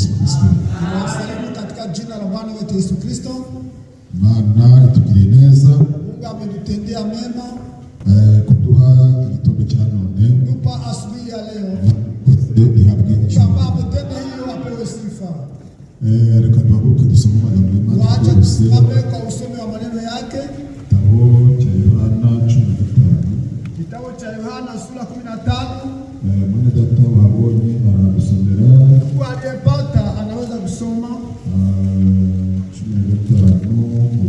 Yesu Kristo. Tunawasalimu katika jina la Bwana wetu Yesu Kristo. Imana itugiriye neza. Mungu ametutendea mema. Kuduha igitondo cya none. Tupa asubuhi ya leo. Ihabwe Kama ametenda hiyo apewe sifa. Reka duhaguruke dusome amagambo y'Imana. Waache tusimame kwa usomi wa maneno yake. Igitabo cya Yohana 15. Kitabu cha Yohana sura 15. Mwene data wabonye aradusomera. Mungu aliyepata anaweza kusoma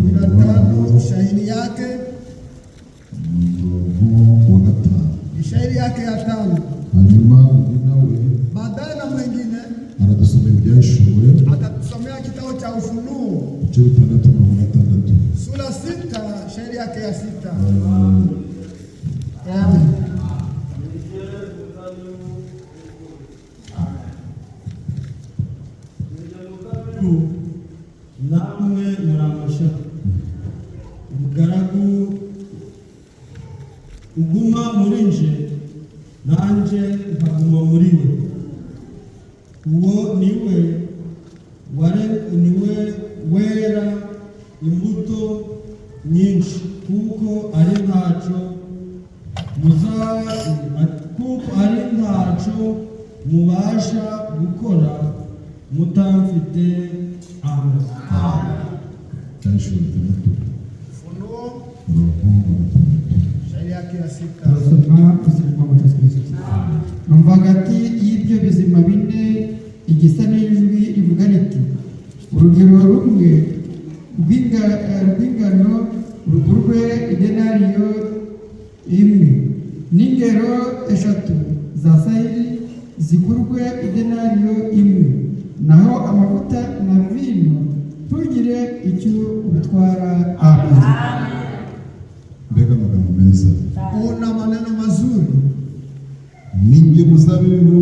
15 shahidi yake. Ni shahidi yake ya 5. Hanyuma nawe baadaye na mwingine aradusomera ibyashuwe. Atatusomea kitabu cha Ufunuo igice 6:6. sura 6 shahidi yake ya 6. namwe muramasha ubugaragu uguma muri nje nanje nkaguma muri we. Uwo niwe wera imbuto nyinshi kuko ari ntacyo mubasha gukora mutamfite. Amen. Ufunuo shahidi yake ya 6. Turasoma kuzirikwa mu Yesu Kristo. Numvaga ati y'ibyo bizima bine igisa n'ijwi rivuga riti urugero rumwe rw'ingano rugurwe idenariyo imwe n'ingero 3 za sayiri zigurwe idenariyo imwe, naho amavuta na vino ntugire icyo ubitwara. Amen. Mbega amagambo meza. Una maneno mazuri. Ninjye muzabibu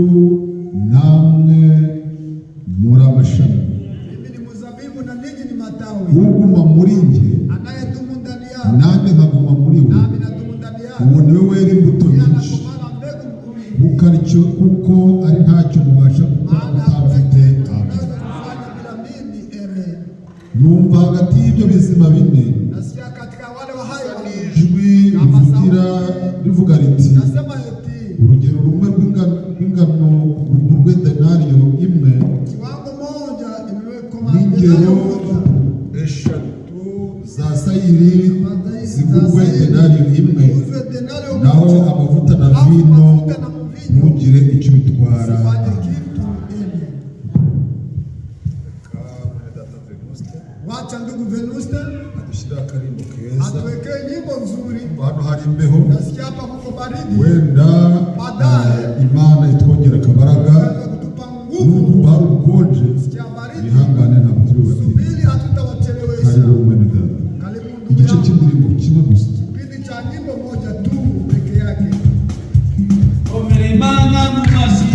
namwe muri amashami. Mimi ni muzabibu na ninyi ni matawi. Uguma muri nje anayedumu ndani yako nanjye nkaguma muri we, nami nadumu ndani yako. uwo niwe wera imbuto nyinshi, mukaricyo kuko ari ntacyo mubasha gukora mutamfite. Numva hagati y'ibyo bizima bine nasikia katika wale wa hayo ijwi rivuga riti urugero rumwe rw'ingano rugurwe denariyo imwe kiwango moja imewekwa n'ingero 3 za sayiri zigurwe denariyo imwe, naho amavuta na vino ntugire icyo bitwara. Wacha ndugu Venuste Adushyira akarimbo keza. atuwekee nyimbo nzuri. Hano hari imbeho, Nasikia hapa kuko baridi. wenda Imana itwongera akabaraga. Kutupa nguvu. Nubwo hari ubukonje, Nasikia baridi. ihangane ntabwo turi bubatinde. Subiri hatutawachelewesha. Hariho umwene data. Karibu ndugu Igice yangu. cy'indirimbo kimwe gusa. Kipindi cha nyimbo moja tu peke yake. Omere Imana mu mashyi.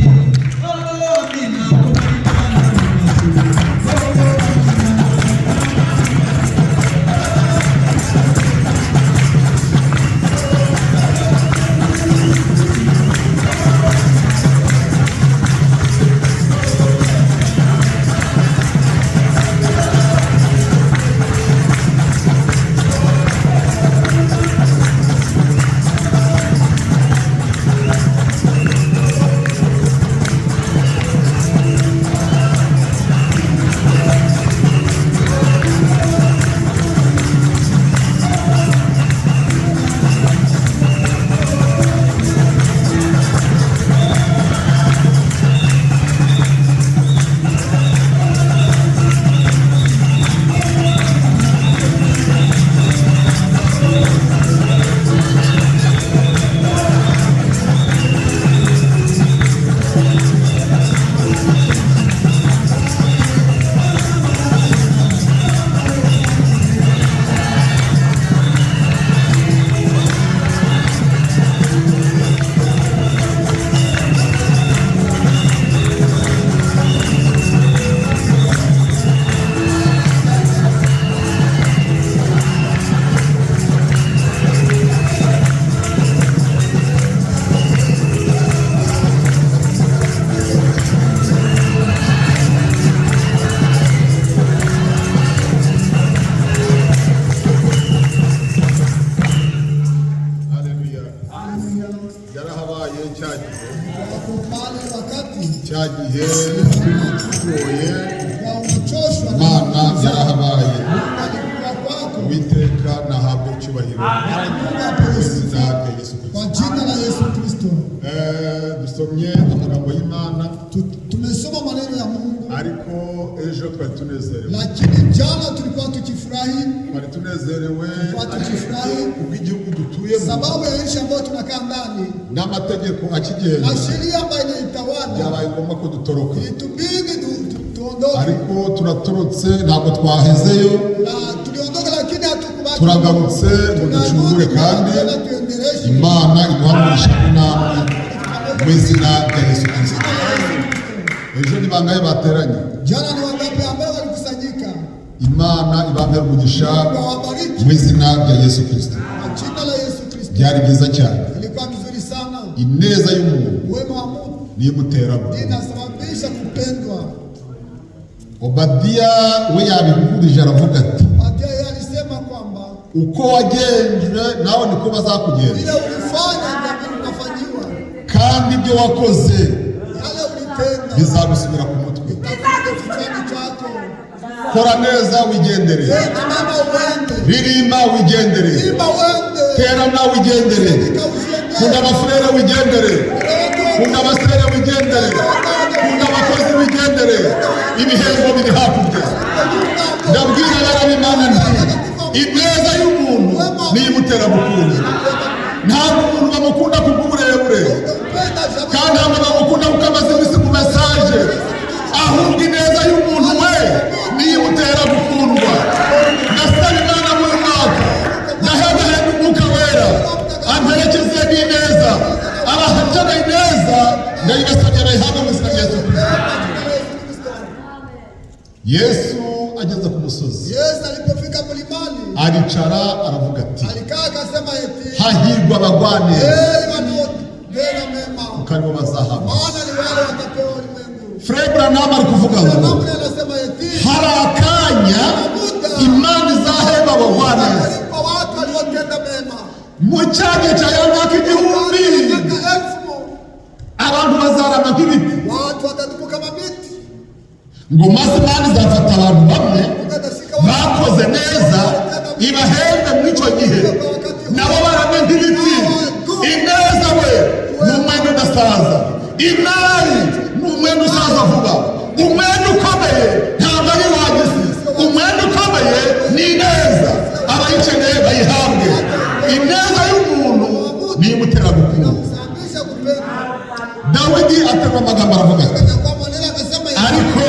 cya gihe tugoye kwa umechoshwa na Imana yarahabaye. alikuwa kwako Uwiteka nahabwe icyubahiro mu izina rya Yesu Kristo. kwa jina la Yesu Kristo. Dusomye amagambo y'Imana Tumesoma maneno ya Mungu, ariko ejo twari tunezerewe. lakini jana tulikuwa tukifurahi, Twari tunezerewe kubw'igihugu dutuyemo sababu ya nchi ambayo tunakaa ndani n'amategeko akigenga. na sheria ambayo inaitawala. Byabaye ngombwa ko dutoroka, Ilitubidi tuondoke, ariko turatorotse, ntabwo twahezeyo, na tuliondoka, lakini hatukubaki. turagarutse ngo ducungure kandi tena tuendeleshe. Imana iduhamurisha inama mu izina rya Yesu Kristo. Ejo ni bangahe bateranye? Jana ni wangapi ambao walikusanyika? Imana ibambere umugisha Wabariki mu izina rya Yesu Kristo. kwa jina la Yesu Kristo. Byari byiza cyane. Ilikuwa vizuri sana. Ineza y'umuntu Wema wa Mungu niyo imuteramo. inasababisha kupendwa. Obadiya we yabihurije aravuga ati, Baadaye yeye alisema kwamba uko wagenje nawe niko bazakugenza, vile ulifanya ndivyo unafanyiwa, kandi ibyo wakoze yale ulitenda bizagusubira ku mutwe. itakuja kichwani chako. Kora neza wigendere, Tenda mema uende, ririmba wigendere, imba uende, terana wigendere, kunda abafurere wigendere, kunda abasere wigendere, kunda abakozi wigendere. Ibihembo biri hakurya. Ndabwira Imana nti ineza y'umuntu niyo imutera gukunda. Ntabwo umuntu bamukunda kubw'uburebure, kandi ntabwo bamukunda kuko amaze iminsi ku mesaje, ahubwo ineza y'umuntu we niyo imutera gukundwa. Ndasaba Imana muri uyu mwaka, ndahebahemba Umwuka Wera amperekeze n'ineza, abahakeneye ineza ndayibasabye bayihabwe mu izina rya Yesu Kristo. Yesu ageze ku musozi, Yesu alipofika mlimani aricara aravuga ati, alikaa akasema eti hahirwa abagwaneza heri wanaotenda mema, kuko aribo bazahabwa. maana ni wale watapewa ulimwengu. Fred Branham ari kuvuga ngo Namna anasema eti hari akanya Imana izahemba abagwaneza. alipa watu waliotenda mema. Mu cyanya cya ya myaka igihumbi Miaka elfu abantu bazarama nk'ibiti, watu watatupu kama miti, ngo maze Imana izafata abantu bamwe ukatashika bakoze neza ibahembe muri icyo gihe, nabo barame nk'ibiti. Ineza we ni umwenda udasaza, imari ni umwenda usaza vuba. Umwenda ukomeye ntabwo ari wagisi, umwenda ukomeye ni ineza. Abayikeneye bayihabwe. Ineza y'umuntu niyo imutera gukunda. kusababisha kupenda. Dawidi aterwa amagambo aravuga ati, Kwa maneno akasema eti ariko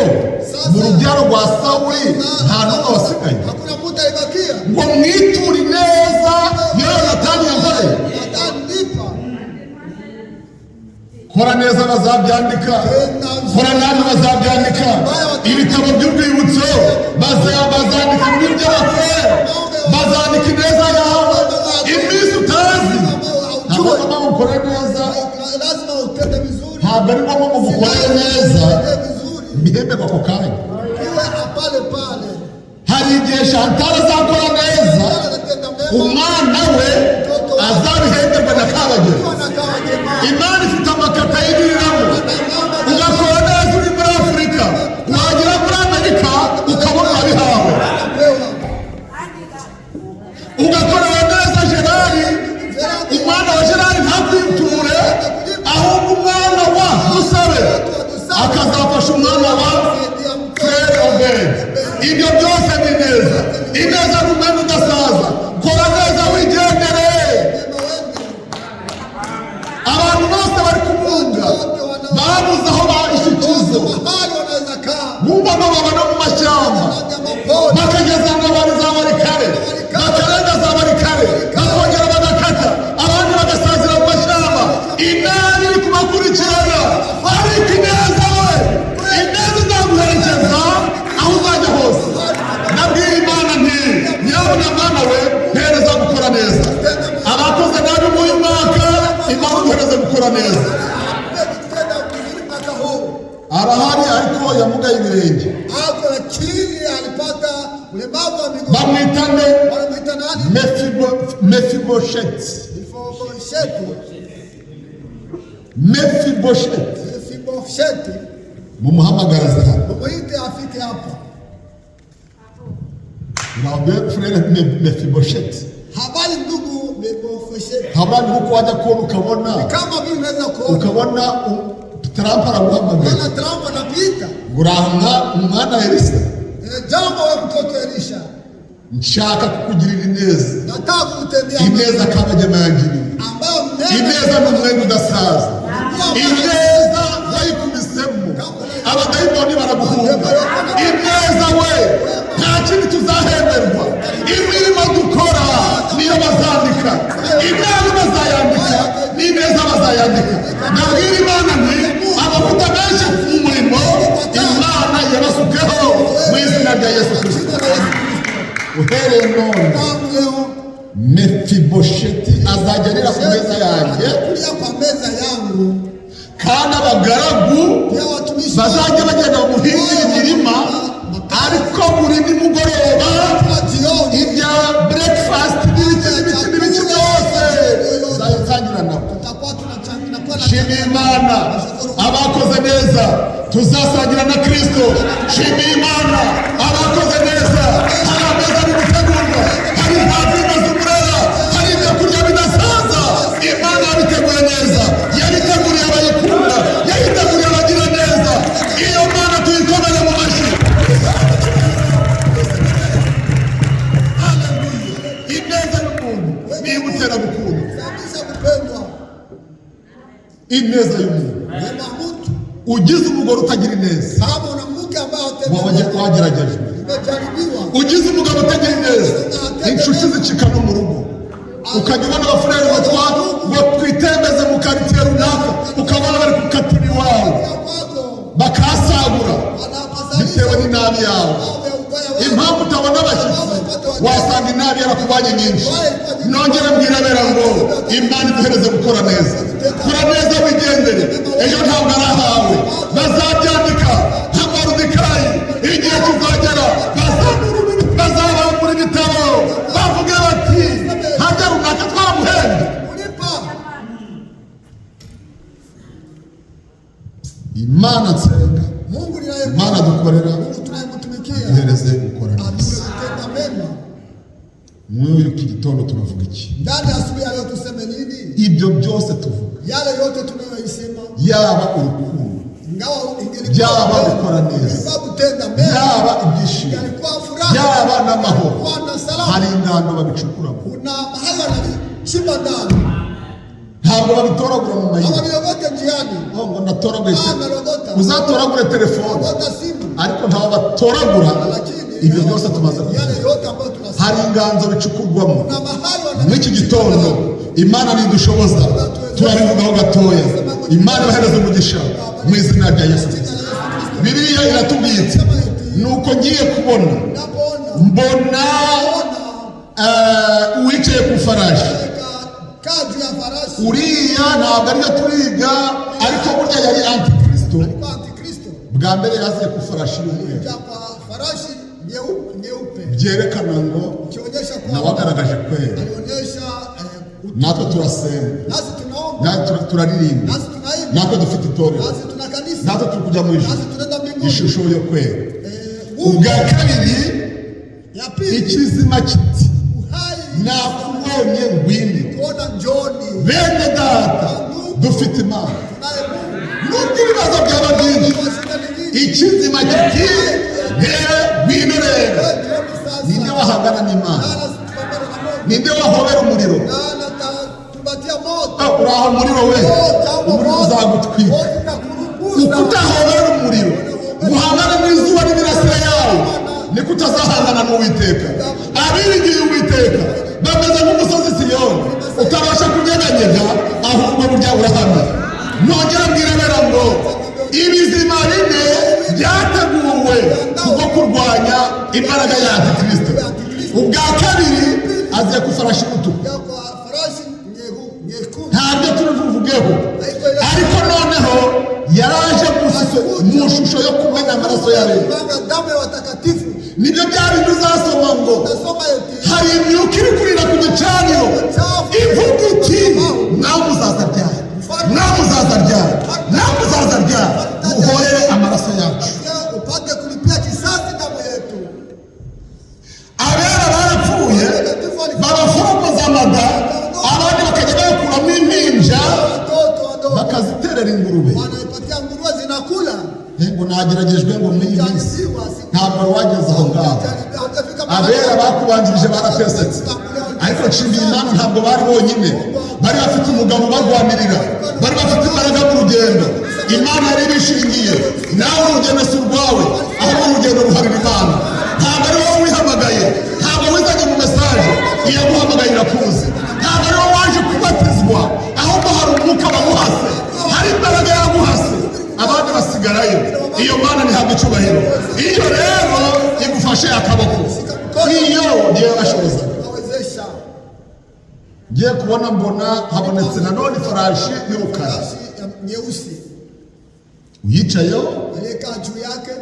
mu rubyaro rwa Sawuli nta n'umwe wasigaye hakuna mtu alibakia. ngo mwiture ineza Yonatani yakoreye. Atanipa Kora neza bazabyandika, kora nabi bazabyandika. Ibitabo by'urwibutso bazandika mu by'abapfuye, bazandika ineza yawe. Iminsi utazi ntabwo ari ngombwa mukore neza, lazima utende vizuri. ntabwo ari ngombwa ngo mukore neza Vizuri. mbihemberwa ako kanya. Iwe pale pale. Hari igihe Chantal azakora neza, Anatenda mema. umwana we azabihemberwa na Kabagema. Wanakawa jema. Imana ifite amakata y'ibiriramo. Ugakora neza uri muri Afurika, wagera muri Amerika ukabona urabihawe. Ugakorera neza Gerari, umwana wa Gerari ntakwiture, ahubwo umwana wa Musabe akazafasha umwana wa Frere Obed. Ibyo byose ni neza. Ineza ni umwenda udasaza. Kora neza wigendere. Abantu bose bari kubunga babuze aho baishyikizo, Mahali wanaweza kaa. bumva ngo babona mu mashyamba, bakageza ngo bari za barikare, bakarenga za barikare, bakongera bagakata, abandi bagasazira mu mashyamba. Inani iri kubakurikirana, ariko ineza we, ineza izaguherekeza aho uzajya hose. Nabwiye Imana nti nyabuna mwana we mpereza gukora neza. Abakoze nabi muri uyu mwaka Imana iduhereze gukora neza. Tenda vizuri mwaka huu. Arahari ariko yamugaye ibirenge, Hapo lakini alipata ulemavu wa miguu. bamwita nde? Wanamwita nani? Mefibosheti. Mefibosheti. Mefibosheti. Mefibosheti. mumuhamagara zihari. Muite afike hapa. Naambia frere Mephibosheth. Habari ndugu Mephibosheth. Habari huko waje kuona ukabona. Kama mimi naweza kuona. Ukabona Trump araguhamagaye. Bwana Trump anapita. Guranga umwana Elisa. Jambo wa mtoto Elisha. Nshaka kukugirira ineza. Nataka kutendea ineza kama jamaa yangiriye. Ambao ineza n'umwenda udasaza. Ineza wayikubisemo. Abadayimoni baraguhunga. Ineza we nta kindi tuzahemberwa. Imirimo dukora niyo bazandika. Ineza bazayandika n'ineza bazayandika. Nabwira Imana nti amavuta menshi ku murimo Imana yabasukeho mu izina rya Yesu Kristo. Uhereye none Mephibosheth azajya arira ku meza yanjye, kwa meza yangu, kandi abagaragu bazajya bagenda muhingira imirima, ariko buri nimugoroba ibya breakfast n'ibiki byose zayitangira nabo. Shimira Imana abakoze neza tuzasangira na Kristo. Shimira Imana abakoze neza hari ameza ari gutegurwa, hari impapuro z'umurera, hari ibyo kurya bidasaza. Imana yabiteguye neza, yabiteguriye abayikunda, yabiteguriye abagira neza. Iyo Mana tuyikomere mu mashyi. Ineza y'umuntu niyo imutera gukunda. Ineza y'umuntu. Ugize umugore utagira ineza, wageragejwe. Ugize umugabo utagira ineza, inshuti zicika no mu rugo. Ukajya ubona abafurere ngo twitembeze mu karitsiye runaka, ukabona bari gukatira iwawe bakasagura bitewe n'inabi yawe. Impamvu utabona abashyitsi, wasanga inabi yarakubanye nyinshi. Nongere mbwirabera ngo Imana iduhereze gukora neza. Kora neza wigendere, ejo ntabwo ari ahawe. Bazabyandika nka Moridekayi, igihe kizagera bazabambura ibitabo bavuge bati harya runaka twaramuhembye. Imana nsenga, Imana dukorera, iduhereze gukora neza. Muri iki gitondo turavuga iki? Ndani asubuhi leo tuseme nini? Ibyo byose tuvuga, yale yote tunayoisema, yaba urukundo, yaba gukora neza, yaba ibyishimo, yaba n'amahoro, hari ingando babicukuramo. Kuna mahali wanachimba ndani, ntabwo babitoragura mu mayira. Ababiyoboke njiani, ngo ndatoragura. Uzatoragure telefone, ariko ntabwo batoragura. Ibyo byose tumaze kuvuga. Hari inganzo bicukurwamo. Muri iki gitondo Imana nidushoboza turabivugaho gatoya. Imana ibahereze umugisha mu izina rya Yesu. Bibiliya iratubwitse nuko ngiye kubona mbona uwicaye ku farashi. Uriya ntabwo ariyo turiga, ariko burya yari Antikristo. Bwa mbere yaziye ku farashi y'umweru, byerekana ngo nawe agaragaje kwera. Natwe turasenga, natwe turaririmba, natwe dufite itorero, natwe turi kujya mu ijuru, ishusho yo kwera. Ubwa kabiri ikizima kiti nakubonye ngwino. Bene data dufite Imana, nubwo ibibazo byaba byinshi, ikizima kiti ngwino rero. Ninde wahangana n'Imana? Ninde wahobera umuriro? Uraho umuriro we, umuriro uzagutwika. Uko utahobera umuriro uhangana n'izuba n'imirasire yawe, niko utazahangana n'Uwiteka. Abiringiye Uwiteka bameze nk'umusozi Siyoni utabasha kunyeganyega, ahubwo burya urahamye. Nongera mbwirabera ngo ibizima bine byateguwe kubwo kurwanya imbaraga ya Antikristo. Ubwa kabiri aziye ku farashi y'umutuku. Ntabyo tubivugeho, ariko noneho yaraje mu shusho yo kumena amaraso ya Yesu. Nibyo bya bintu uzasoma ngo hari imyuka iri kurira ku gicaniro ivuga iti nawe muzaza ryari, nawe muzaza ryari, nawe muzaza ryari, muhorere amaraso ingurube wanaipatia nguruwe zinakula. ngo nageragejwe ngo muri iyi minsi Ujaribiwa, siku ntabwo wageze aho ngaho. hujafika Abera bakubanjirije baratesetse, ariko nshimiye Imana ntabwo bari bonyine, bari bafite umugabo ubarwanirira, bari bafite imbaraga mu rugendo. Imana yari ibishingiye. Nawe urugendo si urwawe, ahubwo urugendo ruharira Imana. Ntabwo ari wowe wihamagaye, ntabwo wizanye mu mesaje, iyo aguhamagaye irakuzi. Ntabwo ari wowe waje kubatizwa, ahubwo hari umwuka waguhase, hari imbaraga yaguhase, abandi basigarayo. Iyo Mana ntihabwa icyubahiro. Iyo rero igufashe akaboko, iyo niyo bashoboza. Nawezesha. Ngiye kubona mbona habonetse nanone ifarashi y'urukara, Farashi nyeusi uyicayeho aliyekaa juu yake.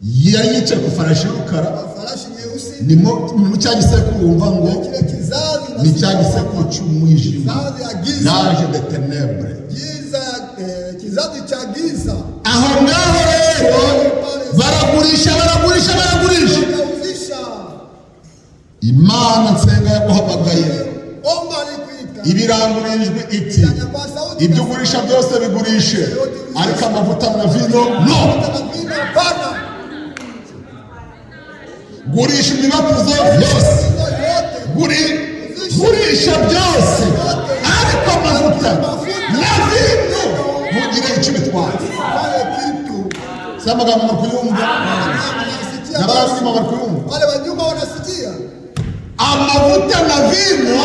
yicaye ku farashi y'urukara. Farashi nyeusi Ni mu cya gisekuru wumva ngo kile kizazi na ni cya gisekuru cy'umwijima, kizazi ya giza, l'âge de ténèbres. giza, kizazi cha giza. Aho ngaho rero baragurisha. Wakauzisha. Imana nsenga yaguhamagaye, Omba alikuita. ibirangurijwe iti Sanya kwa sauti. ibyo ugurisha byose bigurishe, ariko amavuta na vino no. Vino hapana. Gurisha imibatizo yose, gurisha byose, ariko amavuta na vino ntugire icyo bitwara. Pale kitu. Si amagambo muri kuyumva, n'abarimo bari kuyumva. Wale wanyuma wanasikia. Amavuta na vino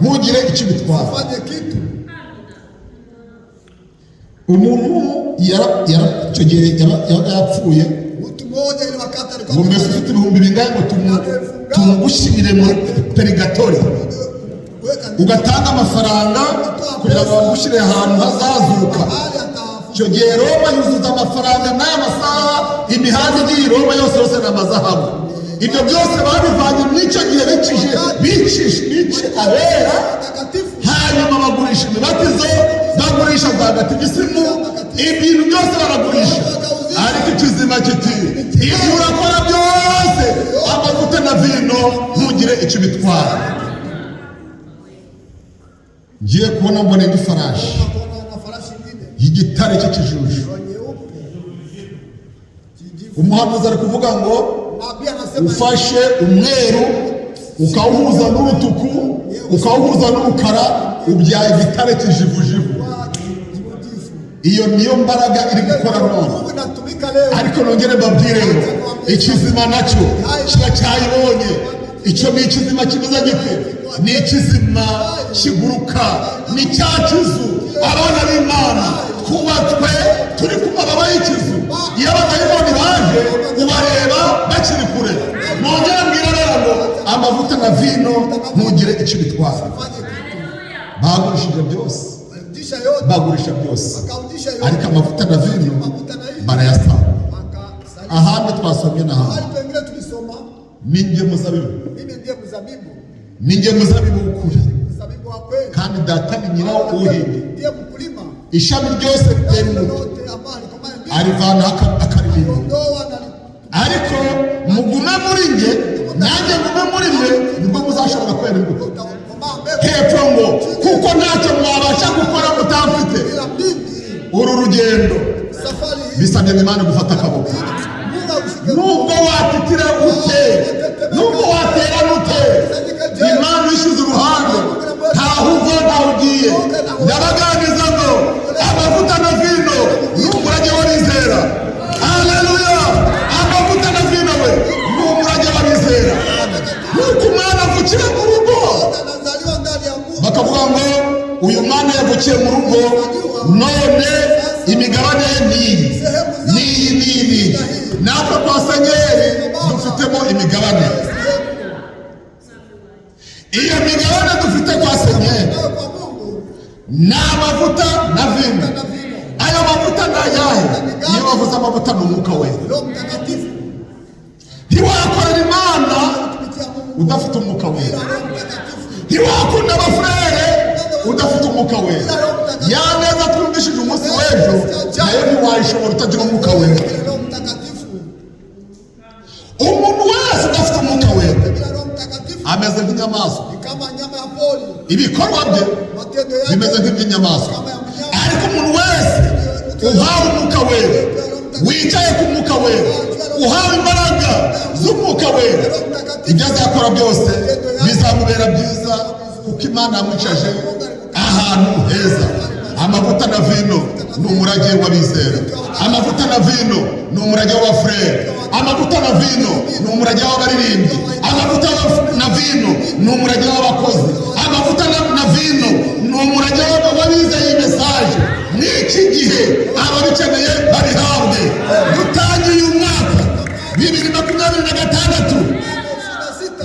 ntugire icyo bitwara. Fanye kitu. Umuntu icyo gihe yabaga yapfuye, Mtu mmoja ile wakati alikuwa ngo mbese ufite ibihumbi bingahe ngo tumugushyirire muri perigatori, ugatanga amafaranga kugira ngo bagushyire ahantu hazazuka. mahali atafuta. Icyo gihe Roma yuzuza amafaranga n'aya masaha, imihanda igiye Roma yose ni amazahabu. Ibyo byose babivanye n'icyo gihe bicishe abera, Takatifu. hanyuma bagurisha imibatizo, bagurisha za gatigisimu, ibintu byose baragurisha. Ariko ikizima kiti ibyo urakora byose, amavuta na vino ntugire icyo bitwara. Ngiye kubona mbona indi farashi Na farashi nyingine. y'igitare cy'ikijuju. Nyeupe. Kijivu. Umuhanuzi ari kuvuga ngo Nabii anasema ufashe umweru ukawuhuza n'urutuku ukawuhuza n'umukara, ubyaye igitare kijivujivu. kijivu. Iyo niyo mbaraga iri gukora none. Mungu inatumika leo. Ariko nongere mbabwire ngo ikizima nacyo kiba cyayibonye. Icyo ni ikizima kimeze gite? Ni ikizima kiguruka, ni cya kizu abana b'Imana twubatswe turi ku mababa y'ikizu. Iyo abadayimoni baje ubareba bakiri kure. Nongere mbwira rero ngo amavuta na vino ntugire icyo bitwara. Bagurishije byose, Waliudisha yote. bagurisha byose, Wakaudisha yote. ariko amavuta na vino Mafuta na hivi. barayasaba. Wakasalia. Ahandi twasomye n'ahandi Mahali pengine tulisoma. ninjye muzabibu, Mimi ndiye mzabibu. ninjye muzabibu w'ukuri, Mzabibu wa kweli. kandi data ni nyirawo uwuhinga. Ndiye mkulima. Ishami ryose ritera imbuto Lote ambalo alikomaya mbili. arivanaho akaririmba. Ondoa na Ariko mugume muri njye, nanjye ngume muri mwe, nibwo muzashobora kwera imbuto. utakomaa mbele. Hepfo ngo kuko ntacyo mwabasha gukora mutamfite. Bila mimi. Uru rugendo Safari hii. bisabye Imana gufata akaboko. Mungu ushike. Nubwo watitira ute, nubwo watera ute, Imana ishize uruhande, ntaho uva ntaho ugiye. Ndabaganiriza ngo amavuta na vino n'umurage w'abizera. Haleluya! Amavuta na vino we n'umurage w'abizera. Nuko umwana avukira mu rugo, Anazaliwa ndani ya Mungu. bakavuga ngo uyu mwana yavukiye mu rugo, none imigabane ye n'iyi. Natwe kwa Senyeri dufitemo imigabane. Iyo migabane dufite kwa Senyeri Kwa Mungu. ni amavuta na vino. Ayo mavuta ni ayahe? Iyo bavuze amavuta ni umwuka wera. Roho Mtakatifu. Ntiwakorera Imana Kupitia Mungu. udafite umwuka wera. Roho Mtakatifu. Ntiwakunda abafurere udafite umwuka wera. Yaneza twumvishije umunsi w'ejo, nayo ntiwayishobora utagira umwuka wera. Roho Mtakatifu. Umuntu wese udafite umwuka wera Bila Roho Mtakatifu. ameze nk'inyamaswa. Ni kama nyama ya pori. Ibikorwa bye Matendo yake. bimeze nk'iby'inyamaswa. Kama ya ariko umuntu wese uhawe umwuka wera, wicaye ku mwuka wera, uhawe imbaraga z'umwuka wera, ibyo azakora byose bizamubera byiza, kuko Imana yamwicaje ahantu heza. Amavuta na vino ni umurage w'abizera, amavuta na vino ni umurage w'abafurere, amavuta na vino ni umurage w'abaririmbyi, amavuta na vino ni umurage w'abakozi, amavuta na vino ni umurage w'abizeye iyi mesaje. N'iki gihe ababikeneye babihabwe. Dutangiye umwaka 2026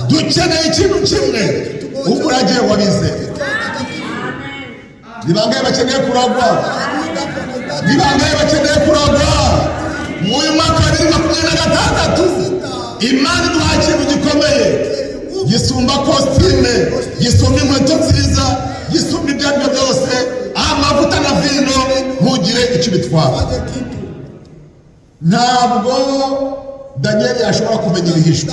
dukeneye ikintu kimwe, umurage w'abizeye. Ni bangahe bakeneye kuragwa? Ni bangahe bakeneye kuragwa? Mu uyu mwaka 2026 Imana iduha ikintu gikomeye, gisumba kositime, gisumba inkweto nziza, gisumba ibyo aribyo byose. Amavuta na vino ntugire icyo bitwara. Ntabwo Danieli ashobora kumenya ibihishwe.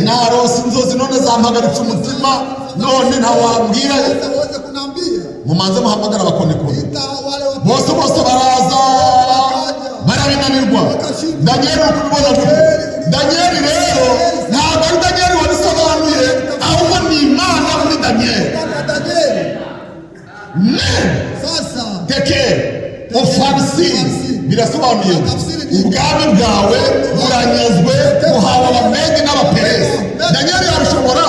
Narose inzozi none zampagaritse umutima, none ntawambwira. Mumanze muhamagara abakonekoni bose baraza barabinanirwa. Danieli uri kubibona gute? Danieli rero ntabwo ari Danieli wabisobanuye, ahubwo ni Imana muri Danieli. Teke ofansi birasobanuye ubwami bwawe buranyazwe, buhawe Abamedi n'Abaperesi. Danieli yabishobora?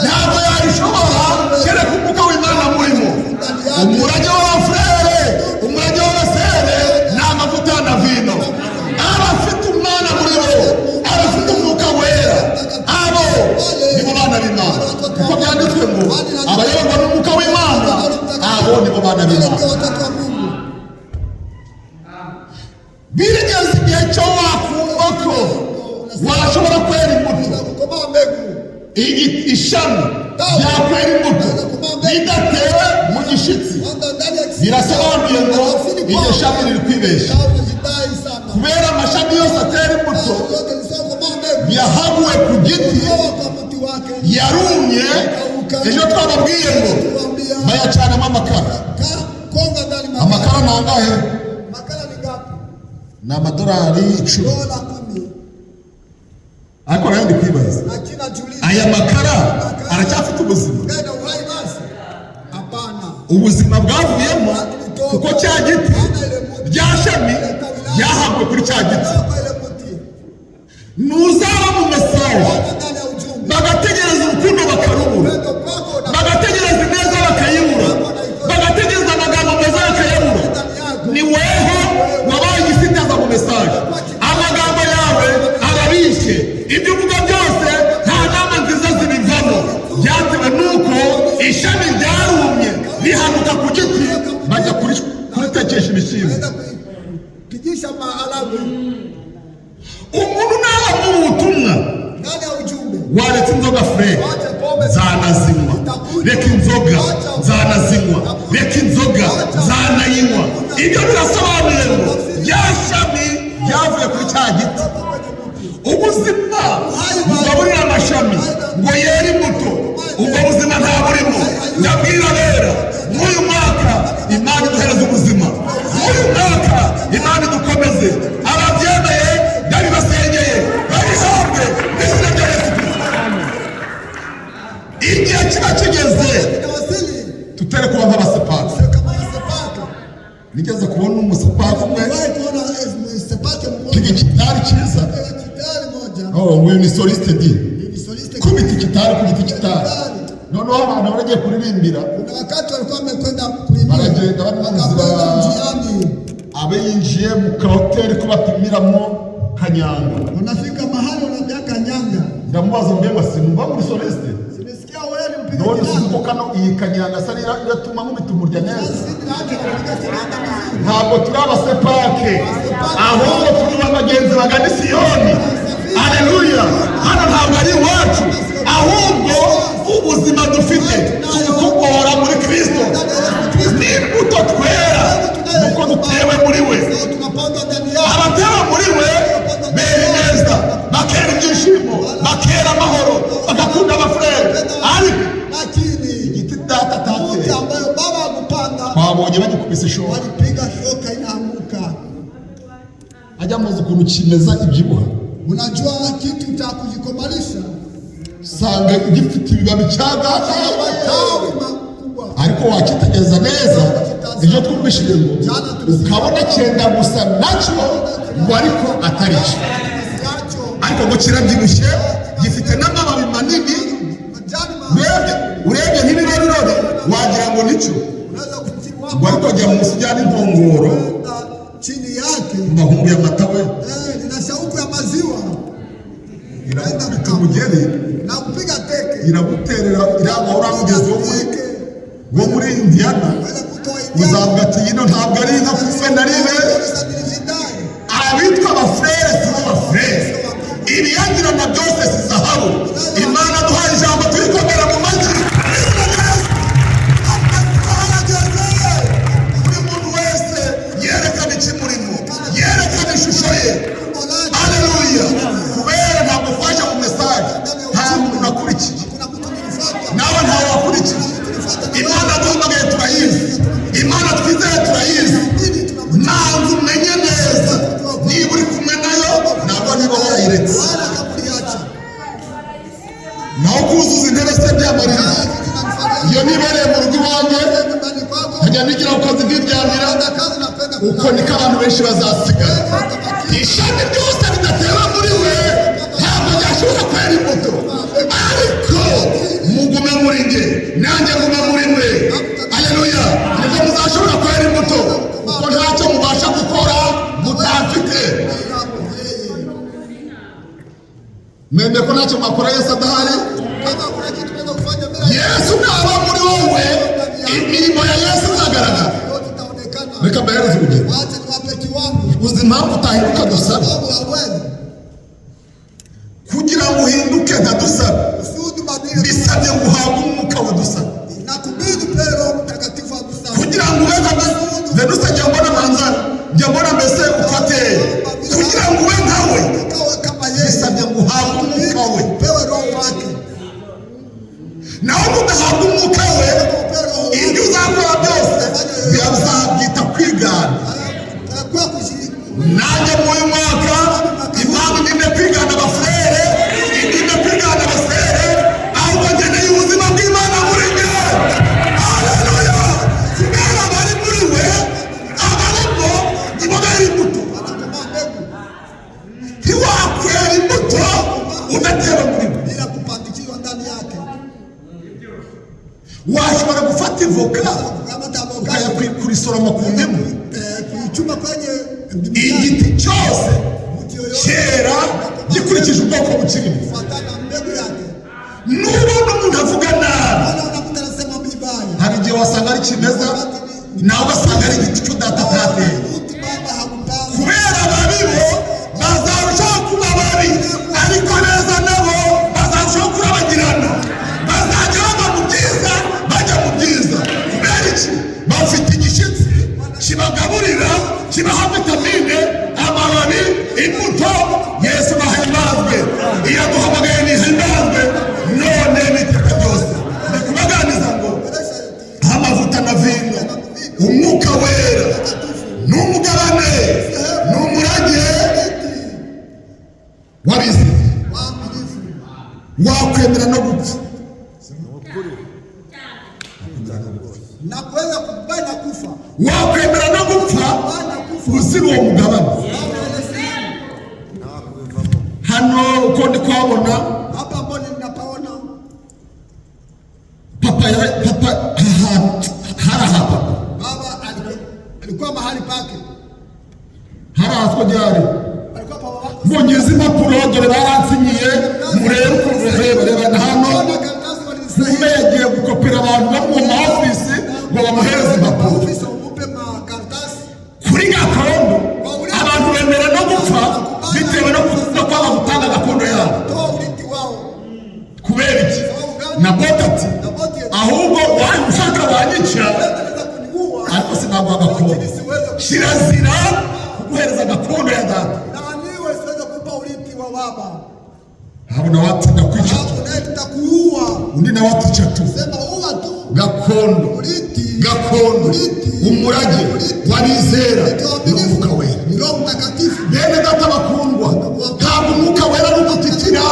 Ntabwo yabishobora, kereka umwuka w'Imana murimo. Umurage w'abafurere, umurage w'abasere ni amavuta na vino. Abafite Imana muri bo, abafite umwuka wera, abo nibo bana b'Imana, kuko byanditswe ngo abayoborwa n'umwuka w'Imana abo nibo bana b'Imana. Birigeze igihe cyo wakumva ko washobora kwera imbuto, ishami ryakwera imbuto ridatewe mu gishyitsi. Birasobanuye ngo iryo shami riri kwibeshya, kubera amashami yose atera imbuto yahaguwe ku giti yarumye. Ejo twababwiye ngo bayacanamo amakara. Amakara ni angahe? Ni amadolari 10. Ariko nayo ndi kwibaza, aya makara aracyafite ubuzima? Ubuzima bwavuyemo, kuko cya giti, rya shami ryahabwe kuri cya giti. Nuzaba mu mesaje bagategereza urukundo bakarubura, bagategereza ineza bakayibura, bagategereza amagambo meza bakayabura, ni weho wabaye igisitaza mu mesaje. Amagambo yawe arabishe, ibyo uvuga byose nta nama nziza zibivamo. Byatewe nuko ishami ryarumye rihanuka ku giti, bajya kuritekesha ibishyimbo. Umuntu nawe mu butumwa waretse inzoga fure, nzanazinywa. Reka inzoga, nzanazinywa. Reka inzoga, nzanayinywa. Ibyo birasobanuye ngo rya shami ryavuye kuri cya giti. Ubuzima bugaburira amashami ngo yere imbuto, ubwo buzima nta burimo. Ndabwira rero, mw'uyu mwaka Imana iduhereze ubuzima, mw'uyu mwaka Imana idukomeze. Ababyemeye ndabibasengeye babihabwe n'izina rya Yesu Kristo. Igihe kiba kigeze tutere kuba nk'abasepaki. Nigeze kubona umusepaki umwe k'igitari cyiza. Nguyu ni soliste di kubita igitari ku giti kitari. Noneho abantu baragiye kuririmbira, baragenda bananzira abe yinjiye mu kahoteli ko bapimiramo kanyanga. Unafika mahali unaambia kanyanga, ndamubaza mbega sinumva muri soliste. Simesikia wewe mpige none sinumva kano iyi kanyanga sarira iratuma mubitumurya neza. Ntabwo turi abasepake, ahubwo turi abagenzi bagana Siyoni. Haleluya! Hano ntabwo ari iwacu, ahubwo ubuzima dufite tukubora muri Kristo. N'imbuto twera nuko dutewe muri we. Abatewe muri we bera neza, bakera ibyishimo, bakera amahoro, bagakunda abafurere. Ariko igiti data atateye twabonye bakubise ishoka, walipiga shoka inaanguka. ajya muzi ukuntu kimeza ibyibuha. Unajua kitu cha kujikomalisha, usanga gifite ibibabi cyagagaye matawi makubwa, ariko wakitegereza neza ibyo twumvishije ngo ukabona cyenda gusa nacyo ngo ariko atari cyo, ariko ngo kirabyibushye gifite n'amababi manini, urebye nk'ibirorero wagira ngo nicyo, ngo ariko jya munsi ujyana inkongoro chini yake mahungu y'amata we na shauku ya maziwa, irabukubita umugeri na kupiga teke, iraguterera iraba urangeze wo muri Indiana, uzavuga ati yino ntabwo ari inka kumwe na ribe. Abitwa abafurere si bo bafurere, ibiyagirana byose si zahabu. Imana duhaye ijambo turikomera mu majwi, buri muntu wese yerekana ikimurimo, yerekana ishusho ye. Haleluya! kubera ntabwo twaje mu mesaje, nta muntu nakurikiye, nawe ntawe wakurikiye. Imana duhamagaye turayizi, Imana twizeye turayizi. Ntabwo umenye neza niba uri kumwe nayo, ntabwo niba warayiretse. Naho kuzuza intebe se byamarira, iyo nibereye mu rugo iwanjye nkajya nigira ukoze ndiryamira, uko niko abantu benshi bazasigara. Ishami ryose ridatera muri we ntabwo ryashobora kwera imbuto, ariko mugume muri nge nanjye ngume muri mwe. Haleluya! nibwo muzashobora kwera imbuto, kuko ntacyo mubasha gukora mutafite. Mwembe ko ntacyo mwakora Yesu adahari? Yesu naba muri wowe, imirimo ya Yesu izagaragara. Reka mbahereze urugero. Uzi impamvu utahinduka dusabe? Kugira ngo uhinduke nka dusabe bisabye guhabwa umwuka wa dusabe. Kugira ngo ube nka Venuste njya mbona manzara, njya mbona mbese uko ateye, kugira ngo ube nkawe bisabye guhabwa umwuka we. Naho nudahabwa umwuka we, ibyo uzakora byose bizabyita kwigana. Nanjye mu uyu mwaka Imana ndinde kwigana abafurere, ndinde kwigana abasere, ahubwo ngeneye ubuzima bw'Imana muri njye. Haleluya! kubera abari muri we, abarimo nibo bera imbuto. Ntiwakwera imbuto udatera muri we. Washobora gufata ivoka ukajya kurisoroma ku ndimu. Igiti cyose cyera gikurikije ubwoko bukirimo. Nubona umuntu avuga nabi, hari igihe wasanga ari kimeza, nawe ugasanga ari igiti cy'udata atateye. Kubera ababi bo bazarushaho kuba babi, ariko neza nabo bazarushaho kurabagirana, bazajya bava mu byiza bajya mu byiza. Kubera iki? Bafite igishyitsi kibagaburira, kibaha vitamine, amababi, imbuto. Yesu nahimbazwe, iyo aduhamagaye nihimbazwe none n'iteka ryose. Ndi kubaganiza ngo amavuta na vino, umwuka wera n'umugabane n'umurage wabizi. Wakwemera no gupfa, wakwemera no gupfa uzira uwo mugabane. Hano uko ndi kuhabona papa harahapa alikuwa mahali pake, harahaswa ryari mbongeza impapuro, dore baransinyiye, murebe uko reba hano. Umwe yagiye gukopera abantu bo mu maofisi ngo bamuhereze impapuro. Kuri gakondo abantu bemera no gupfa bitewe no kuvuga ko bagutanga gakondo yabo. Kubera iki? Naboti ati ahubwo wari ushaka banyica, ariko sinagwa gakondo. Kirazira kuguhereza gakondo ya data. Habona watu na kwica, undi na watu chatu gakondo gakondo, umurage w'abizera n'umwuka wera. Bene data bakundwa, ntabwo umwuka wera ari ugutitira.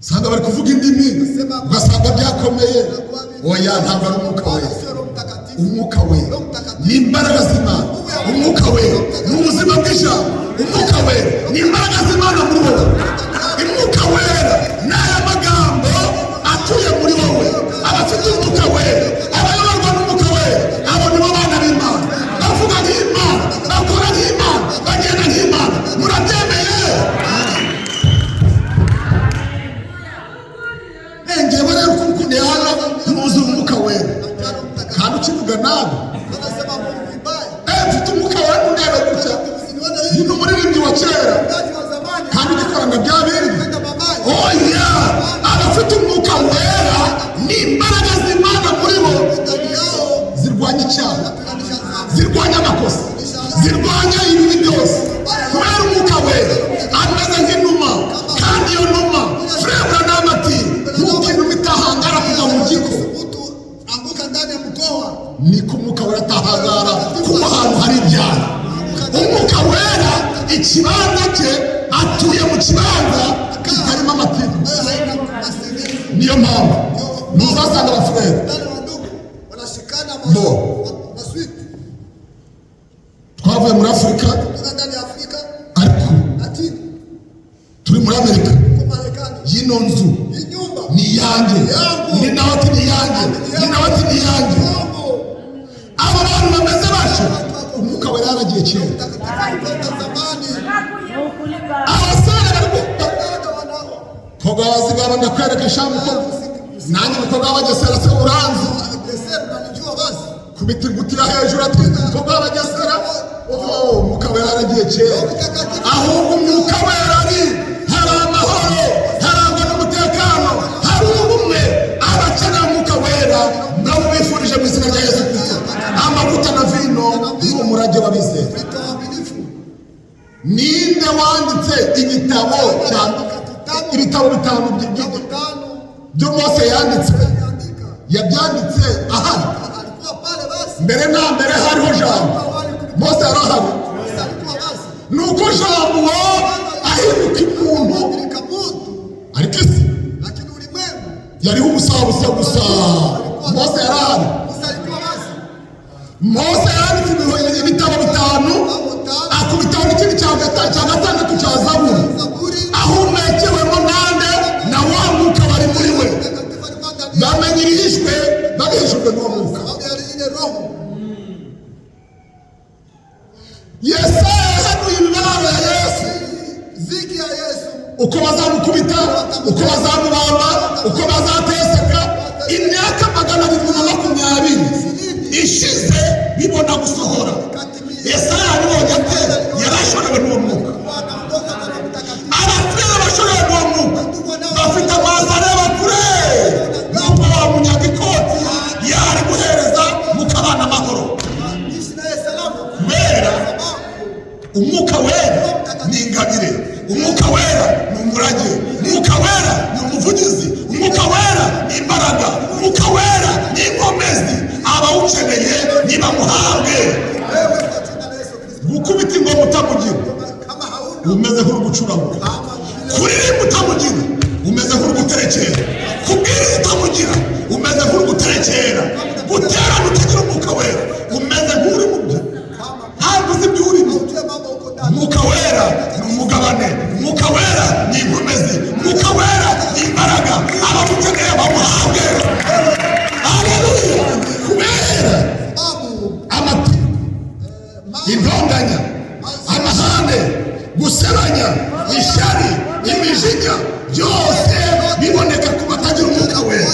Sanga bari kuvuga indimi ugasanga byakomeye. Oya, ntabwo ari umwuka wera. Umwuka wera ni imbaraga z'Imana. Umwuka wera ni ubuzima bw'ijambo. Umwuka wera ni imbaraga z'Imana muri wowe. Umwuka wera ni aya magambo atuye muri wowe. Abafite umwuka wera, abayoborwa n'umwuka wera, abo nibo bana b'Imana. Bavuga nk'Imana, bakora nk'Imana, bagenda nk'Imana. Murabyemeye? Ngewe rero kuko hano nuzuye umwuka wera kandi ukivuga nabi. Mfite umwuka wera undebe gutya. Ni umuririmbyi wa kera kandi ugikorana bya bindi. Oya, abafite umwuka wera ni imbaraga z'Imana muri bo, zirwanya icyaha, zirwanya amakosa, zirwanya ibibi byose. Kubera umwuka wera ameze nk'inuma, kandi iyo numa frebra n'amati ntukintu bitahangara kuva mu giko. Niko umwuka wera atahangara kuba ahantu hari ibyaha. Umwuka wera ikibanza cye atuye mu kibanza kitarimo amatiku. Niyo mpamvu ntuzasanga abafurere bo twavuye muri Afurika ariko turi muri Amerika. Yino nzu ni iyanjye, ni nawe ati ni iyanjye, ni nawe ati ni iyanjye. Aba bantu bameze batyo umwuka wera yaragiye kera. Abasore bari koga wazigaba ndakwereka ishamu ko nanjye umukobwa w'Abagesera se uranzi. Kubita ingutiya hejuru ati koga w'Abagesera. Umwuka wera yaragiye kera. Ahubwo umwuka wera ari hari amahoro, harangwa n'umutekano, hari ubumwe. Abakeneye umwuka wera nabo bifurije mu izina rya Yesu Kristo amavuta na vino n'umurage w'abizera. Ninde wanditse igitabo ibitabo bitanu byo Mose yanditse? Yabyanditse ahari. Mbere na mbere hariho jambo. Mose yari ahari. Nuko jambo ahinduka umuntu, ariko isi yariho ubusabusa gusa. Mose yari ahari. Mose yanditse ibitabo bitanu, akubitaho n'ikindi cya gatandatu cya Zaburi, ahumekewemo nande na wa mwuka wari muri we. Bamenye ibihishwe, babihishijwe n'uwo mwuka. Yesaya yahanuye imibabaro ya Yesu, uko bazamukubita, uko bazamubamba, uko bazateseka. Imyaka 220 ishize bibona gusohora. Yesaya yabonye ate? Yarashorewe n'uwo mwuka. Abafurere bashorewe n'uwo mwuka bafite amaso areba kure. Nubwo wa munyagikoti yari guhereza mukabana amahoro. Kubera umwuka wera ni ingabire, umwuka wera ni umurage, umwuka wera ni umuvugizi, umwuka wera ni imbaraga, umwuka wera ni inkomezi. Abawukeneye nibamuhabwe. Gukubita ingoma utamugira umeze nk'uri gucuranga, kuririmba utamugira umeze nk'uri guterekera, kubwiriza utamugira umeze nk'uri guterekera, guterana utagira umwuka wera umeze nk'uri mubyo. Ntabwo uzi ibyo urimo. Umwuka wera ni umugabane, umwuka wera ni inkomezi, umwuka wera ni imbaraga. Abamukeneye bamuhabwe. Haleluya. Kubera amati, intonganya, amahane, gusebanya, ishyari, imijinya, byose biboneka ku batagira umwuka wera.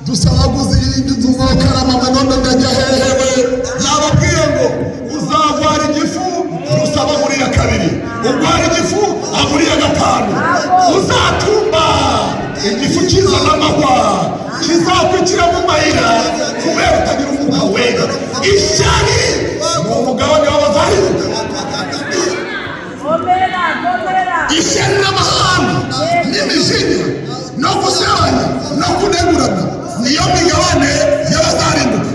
Dusabaguze iyindi nzu Karama Manondo ndajya hehewe. Nababwiye ngo uzagwara igifu rusaba muri ya kabiri, ugwara igifu muri ya gatanu. Uzatumba igifu kiza n'amahwa kizakwikira mu mayira kubera utagira umwuka wera. ishyari ni umugabane w'abazahinduka. Ishyari n'amahane n'imijinya no gusebanya no kunegurana niyo migabane y'abazahinduka.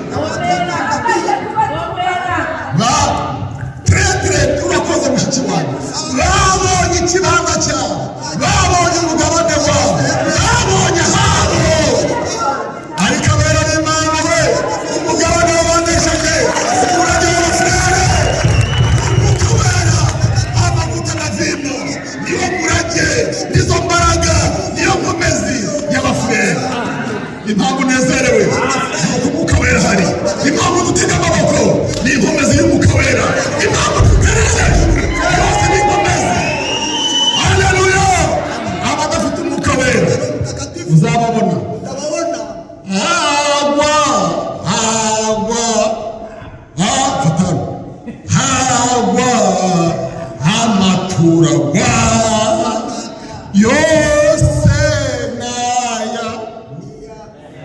Tretre urakoze mushiki wanjye, babonye ikibanza cyawe, babonye umugabane wawe, babonye ahantu ariko abera n'Imana we umugabane wabanesheje umurage w'abafurere umwuka wera amavuta na vino niwo murage nizo mbaraga niyo nkomezi y'abafurere. Impamvu nezerewe ni uko umwuka wera hari, impamvu dutega amaboko ni inkomezi y'umwuka wera, impamvu tugereye yose ni inkomezi. Haleluya! Abadafite umwuka wera uzababona hagwa fatano hagwa hamaturagwa yose naya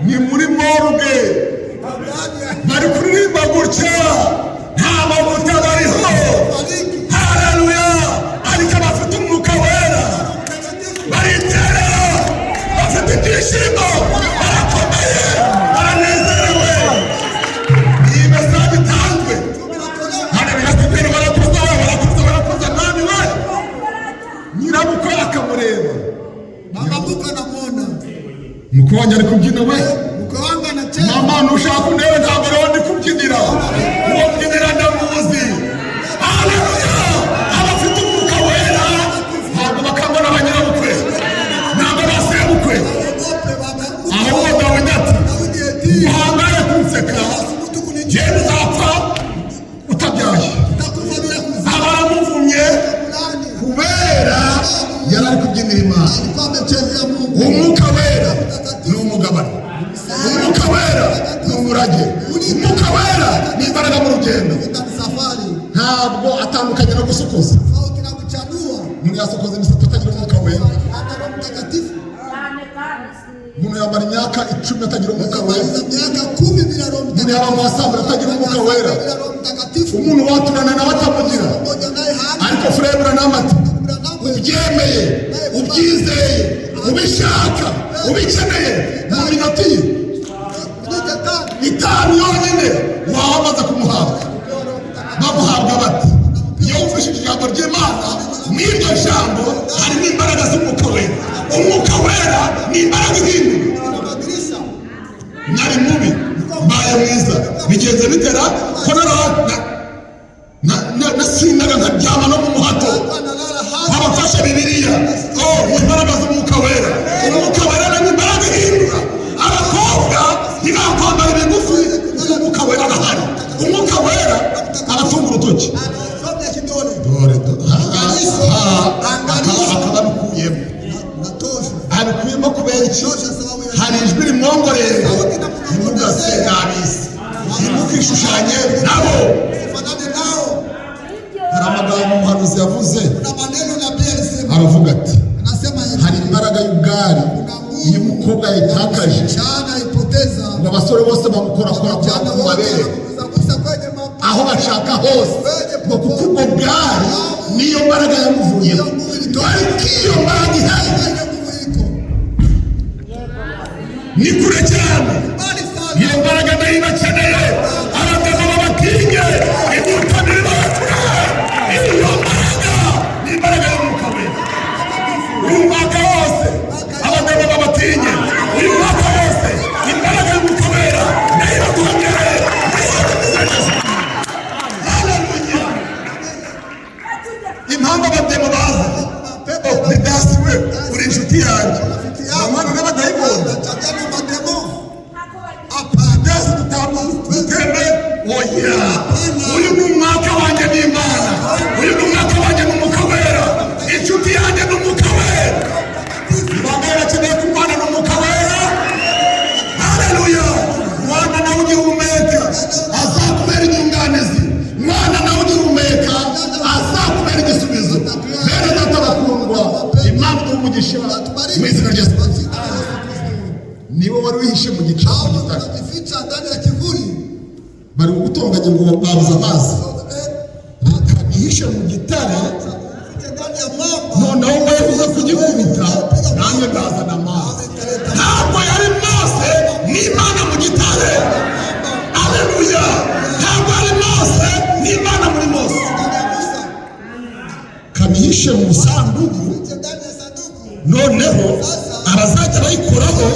ni muri morgue bari kuririmba gutya nta mavuta bariho. Haleluya! ariko abafite umwuka wera bariterera bafite ibyishimo barakomeye baranezerewe. iyi mesaje itanzwe haleluya sibiri barakuza mwami we nyirabukwe akamureba mukwe wanjye ari kubyina we mama nushaka undebe ntabwo ariho ndi kubyinira uwo mbyinira ndamuzi. Haleluya! abafite umwuka wera ntabwo bakabona abanyirabukwe ntabwo basebukwe ahubwo Dawidi ati muhangaye kunseka jyewe uzapfa utabyaye. abaramuvumye kubera yari ari kubyinira Imana. umwuka wera ni umugabane, umwuka wera ni umurage, umwuka wera ni imbaraga mu rugendo. ntabwo atandukanye no gusokoza. umuntu yasokoza imisatsi atagira umwuka wera. umuntu yamara imyaka 10 atagira umwuka wera. umuntu yaba mu wasambura atagira umwuka wera. umuntu waturana nawe atamugira. ariko furebura n'amata ubyemeye ubyizeye ubishaka ubikeneye mu minota 5 yonyine waba wamaze kumuhabwa. bamuhabwa bati iyo wumvishije ijambo ry'Imana mw'iryo jambo harimo imbaraga z'umwuka wera. umwuka wera ni imbaraga ihindura. nari mubi mbaye mwiza bigenze bitera ko nasindaga nkaryama no mu muhato abafashe Bibiliya. imbaraga z'umwuka wera. umwuka wera ni imbaraga ihindura. abakobwa ntibakwambara ibigufi umwuka wera arahari. umwuka wera aratunga urutoki akaba abikuyemo kubera iki? hari ijwi rimwongorera ntimugase n'ab'isi ntimukishushanye nabo. hari amagambo umuhanuzi yavuze aravuga ati hari imbaraga y'ubwari iyo umukobwa yayitakaje ngo abasore bose bamukorakora ku mabere aho bashaka hose ngo kuko ubwo bwari niyo mbaraga yamuvuyeho. ariko iyo mbaraga ihari ni kure cyane. iyo mbaraga ndayibakeneye abagabo babatinye imyukanire babature. iyo mbaraga ni imbaraga y'umwuka wera. uyu mwaka wose abagabo babatinye. uyu mwaka wose imbaraga y'umwuka wera ndayibakongereye. impamvu abademo baza ni dasi we uri inshuti yanjye amana n'abadayimoni dasi dutembe oya. uyu ni umwaka wanjye n'Imana. uyu ni umwaka wanjye n'umwuka wera. inshuti yanjye n'umwuka wera. bambaye bakeneye kurwana n'umwuka wera. haleluya! mwana nawe ugihumeka azakubera inyunganizi. mwana nawe ugihumeka azakubera igisubizo. bene data bakundwa, Imana umugisha mu izina rya Yesu. niwe wari wihishe mu gicapo gitaka bari gutonganya ngo babuze amazi kanihishe mu gitare noneho ngo yavuze kugikubita nanjye ndazana amazi ntabwo yari Mose n'Imana mu gitare aleluya ntabwo yari Mose n'Imana muri Mose kanihishe mu sanduku noneho abazajya bayikoraho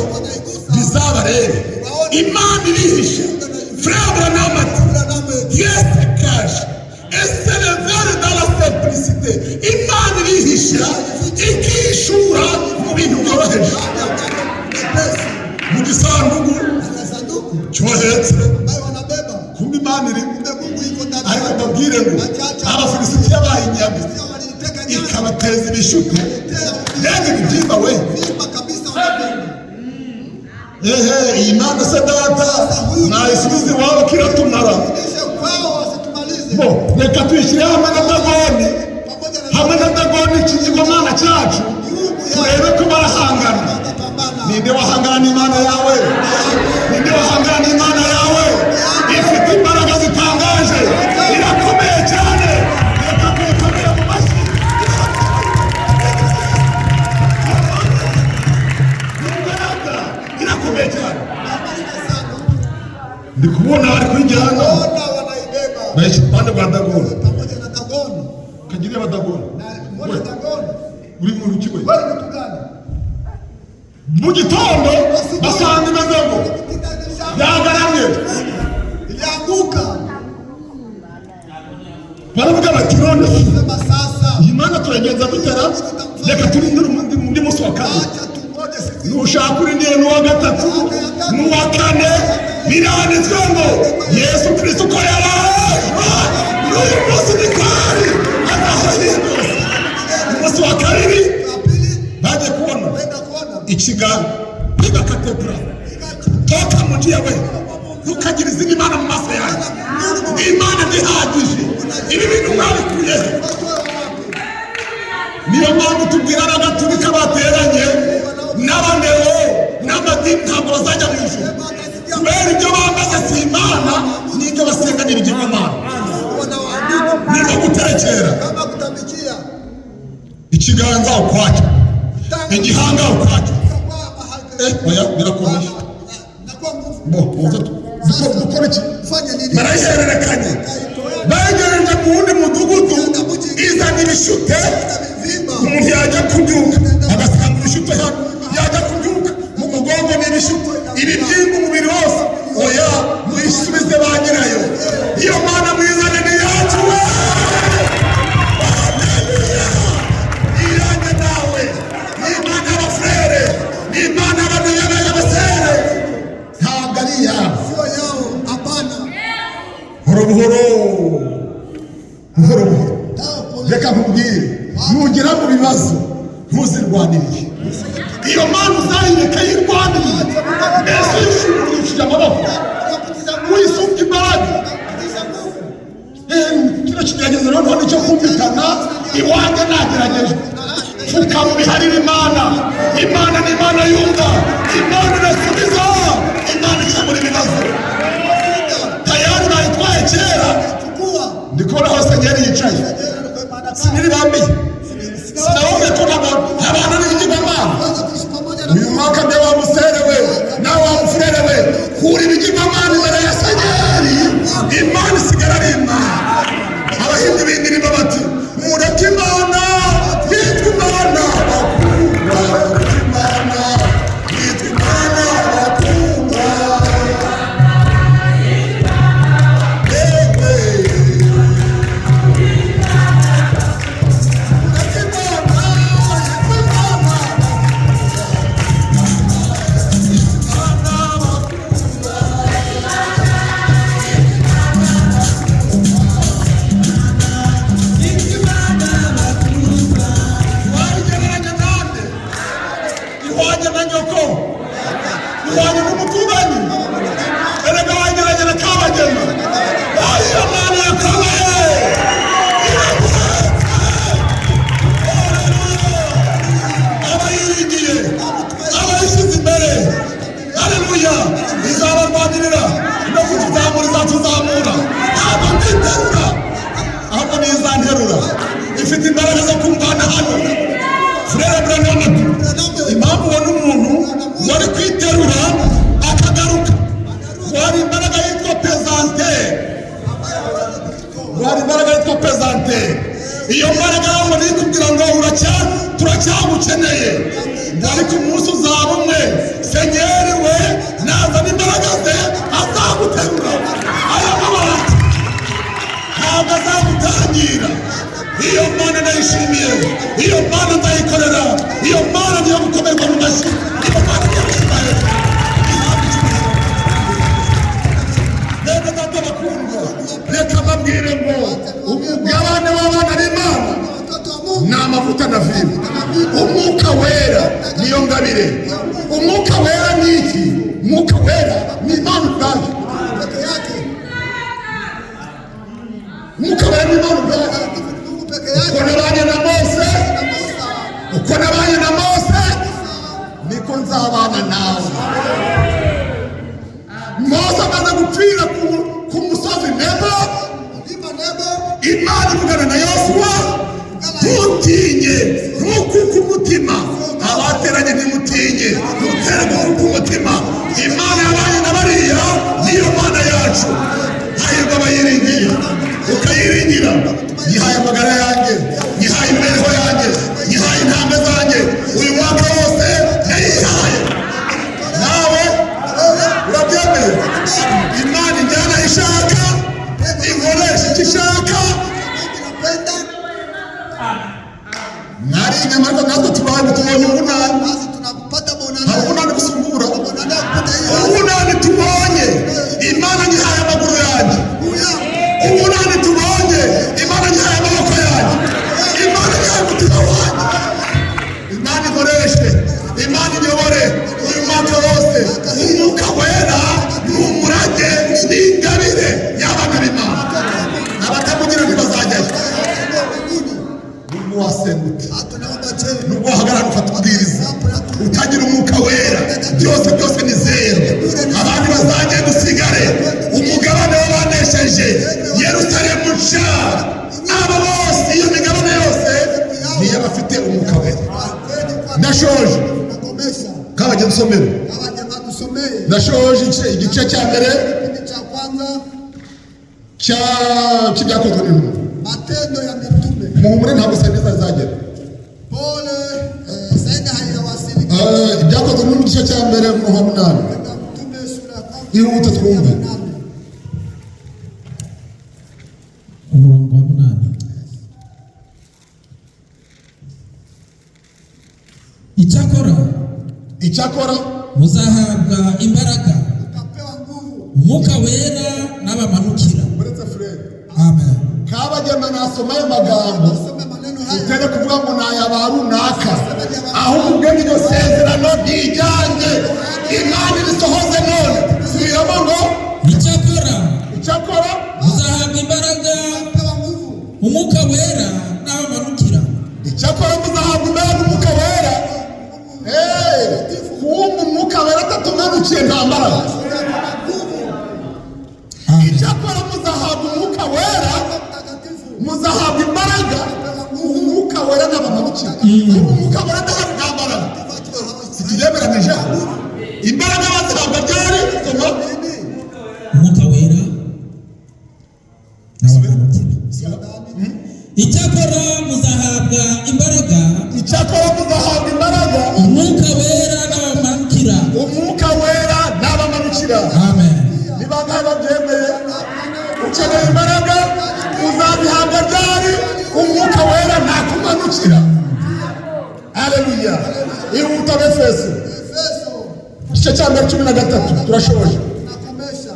bizabarebe Imana irihishe frère n'amati yese cache ese le vers dans la simplicité Imana irihisha ikishura mu bintu byoroheje mu gisanduku cyohetse kumbe Imana iri ariko babwire ngo abafilisitiya bahinyamye ikabateza ibishuko yego ibibyimba we iyi Mana se data nayisubize iwabo kiratumara bo reka tuyishyire hamwe na Dagoni ikigirwamana cyacu turebe ko barahangana ninde wahangana n'Imana yawe ninde wahangana n'Imana yawe ifite imbaraga zitangaje irakomeye cyane reka tuyikomere mu mashyi irakomeye cyane ndi kubona bari kuyijyana bayishyira iruhande rwa Dagoni kagire Dagoni uri mu rukiwe mu gitondo basanga imeze ngo yagaramye baravuga bati none iyi Mana turagenza dutera reka turindire undi munsi wa kane nushaka urindire n'uwa gatatu n'uwa kane biranditswe ngo Yesu Kristo ko yaraje n'uyu munsi ni kwari atahindutse umunsi wa kabiri baje kubona ikiganza igakatekura toka mu njia we ntukagira izindi mana mu maso yawe Imana ntihagije ibi bintu mwabikuye niyo mpamvu tubwira n'agaturika bateranye n'abanero n'amadini ntabwo bazajya mu ijuru kubera ibyo bambaze si Imana n'ibyo basenga n'ibigirwamana niba guterekera ikiganza ukwacyo igihanga ukwacyo oya birakomeye bo dukora iki barayihererekanye bayigereje mu wundi mudugudu izana ibishute umuntu yajya kubyuka agasanga ibishute hano yajya kubyuka mu mugongo n'ibishute ibibyimba umubiri wose oya muyisubize ba nyirayo iyo Mana mwizane ni yacu we iyanjye nawe ni Imana y'abafurere ni Imana y'abasere ntabwo ari iyawe buhoro reka nkubwire nugera mu bibazo ntuzirwanirire iyo Mana uzayireka yirwanirire mbese uyishurishije amaboko uyisumbye imbaraga kino kigeragezo noneho nicyo kumvikana iwanjye nageragejwe pfuka mu biharire Imana ni Imana yumva Imana irasubiza Imana ikemura ibibazo tayari bayitwaye kera ndikubona hose ngeri yicaye siniri bambiye sinabonye ko ntabana n'ibigirwamana uyu mwaka mbe wa musere we nawe wa mufurere we kura ibigirwamana imbere ya senyeri Imana isigara ari Imana abahindi bindirimba bati mureke Imana yitwa Imana bakundwa mureke Imana yitwa Imana bakundwa izabarwanirira no kutuzamura izatuzamura ukeneye, ariko umunsi uzaba umwe Senyeri we nazana imbaraga ze azaguterura aya mabati ntabwo azagutangira. Iyo Mana ndayishimiye, iyo Mana ndayikorera, iyo Mana niyo gukomerwa mu mashyi, iyo Mana niyo gushimaye. Reka data bakundwa, reka mbabwire ngo umugabane w'abana b'Imana ni amavuta na vino. Umwuka wera niyo ngabire. Umwuka wera ni iki? Umwuka wera ni Imana ubwayo. Umwuka wera ni Imana ubwayo. Uko nabanye na Mose, uko nabanye na Mose niko nzabana nawe. Mose amaze gupfira ku musozi Nebo, Imana ivugana na Yosuwa, ntutinye, ntukuke umutima, abateranye ntimutinye, ntuterwe umutima. Imana yabanye na bariya niyo Mana yacu. Hahirwa abayiringiye, ukayiringira. Nyihaye amagara yanjye, nyihaye imibereho yanjye, nyihaye intambwe zanjye, uyu mwaka wose nayihaye. Nawe urabyemeye? Imana injyana ishaka, inkoresha icyo ishaka. Mwari inyama ariko natwe tubonye ubunani. Hari ubunani busumbura. Ubunani tubonye, Imana nyihaye amaguru yanjye. Ubunani tubonye, Imana nyihaye amaboko yanjye. Imana nyihaye umutima wanjye. Imana ikoreshe, Imana inyobore uyu mwaka wose. Umwuka wera ni umurage, ni ingabire y'abana b'Imana. Abatamugira ntibazajyayo. Nubwo wasengute, nubwo wahagarara ukatubwiriza, utagira umwuka wera, byose ni zeru. Abandi bazagenda usigare. Umugabane w'abanesheje Yerusalemu nshya, aba bose, iyo migabane yose niyo bafite umwuka wera. Ndashoje kabajya dusomera. Ndashoje igice cya mbere cy'ibyakozwe n'intumwa. Matendo ya Mitume. Muhumure ntabwo saniza zagera. Pole saida hayawasili. Ibyakozwe n'intumwa igice cya mbere umurongo wa 8. Ihute twumve. Umurongo wa 8. Icyakora muzahabwa imbaraga, Utapewa nguvu. umwuka wera n'abamanukira. uretse Fred Amen. kabagema nasoma ayo magambo Some maneno haya. utere kuvuga ngo ni ayaba runaka, ahubwo iryo sezerano ryijyanye Imana irisohoze none. Subiramo ngo icyakora muzahabwa imbaraga, Utapewa nguvu. umwuka wera n'abamanukira. icyakora muzahabwa imbaraga umwuka wera. Kumva umwuka wera atatumanukiye nta mbaraga. Icyakora muzahabwa umwuka wera, muzahabwa imbaraga, umwuka wera n'abamanukira. Umwuka wera adahari nta mbaraga. Situyemeranije imbaraga bazihabwa ryari? Soma. Umwuka wera n'abamanukira. Icyakora muzahabwa imbaraga, Icyakora muzahabwa imbaraga, umwuka wera n'abamanukira. umwuka wera n'abamanukira. Amen. Niba ngaho babyemeye, ukeneye imbaraga uzabihabwa ryari? Umwuka wera ntakumanukira. Haleluya. Ihuta Efeso igice cya mbere 13 turashoboje. Nakomesha.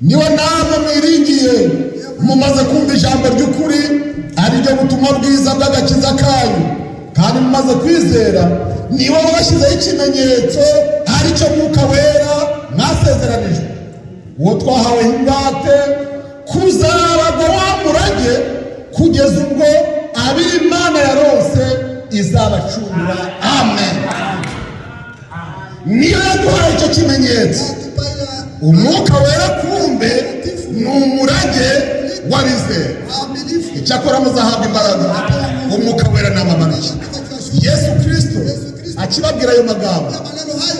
Niwe namwe mwiringiye, mumaze kumva ijambo ry'ukuri, ari ryo butumwa bwiza bw'agakiza kanyu, kandi mumaze kwizera niwe wabashyizeho ikimenyetso, ari cyo mwuka wera mwasezeranijwe, uwo twahawe ingwate kuzabagwa wa murage kugeza ubwo ab'Imana yarose izabacungura. Amen. Niyo yaduhaye icyo kimenyetso. Umwuka wera kumbe ni umurage w'abizera. Icyakora muzahabwa imbaraga, umwuka wera n'abamanukira. Yesu Kristo akibabwira ayo magambo,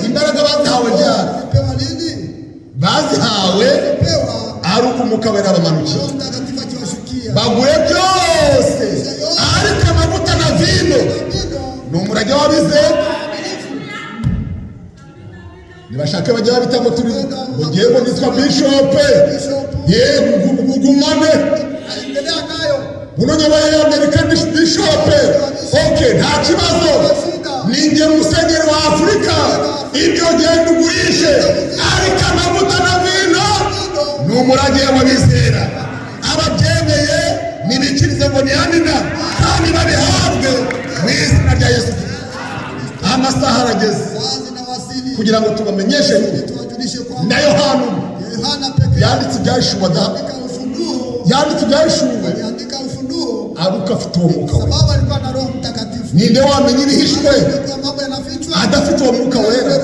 imbaraga bazihawe ryari? Pewa nini? Bazihawe Pewa. ari uko umwuka wera abamanukira. Mtakatifu akiwashukia. Bagure byose, ariko bajya babizera nibashake bajya babita ngo turi mugiye ngo nitwa bishope gumane buno nyabaye y'Amerika bishope okay nta kibazo ninjye musenyeri wa Afurika ibyo genda ugurishe ariko amavuta na vino n'umurage w'abizera ababyemeye nibikirize ngo nihanina kandi babihabwe mu izina rya Yesu. Amasaha arageze kugira ngo tubamenyeshe na Yohana yanditse ibyashuwe yanditse ibyashuwe aruka afite uwo mwuka we. Ninde wamenya ibihishwe adafite uwo mwuka wera?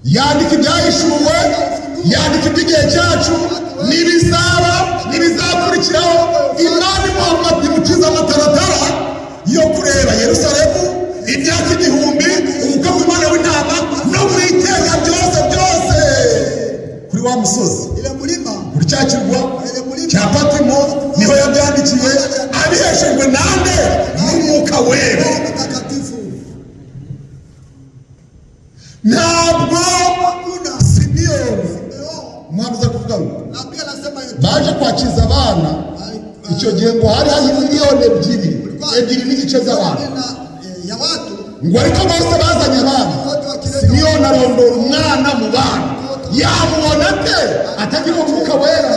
Yandika ibyahishuwe, yandika iby'igihe cyacu n'ibizaba n'ibizakurikiraho. Imana imuhamagara imukiza amataratara yo kureba Yerusalemu imyaka 1000 ubukwe bw'Umwana w'intama no mu iteka byose kuri wa musozi kuri cya kirwa cya Patimo niho yabyandikiye abiheshejwe nande n'umwuka wera. Ntabwo Simiyoni mwabuze kuvuga ngo baje kwakiza abana icyo gihe ngo hari miliyoni ebyiri n'igice z'abantu ngo ariko bose bazanye abana. Simiyoni arondora umwana mu bana yamubona ate atagira umwuka wera?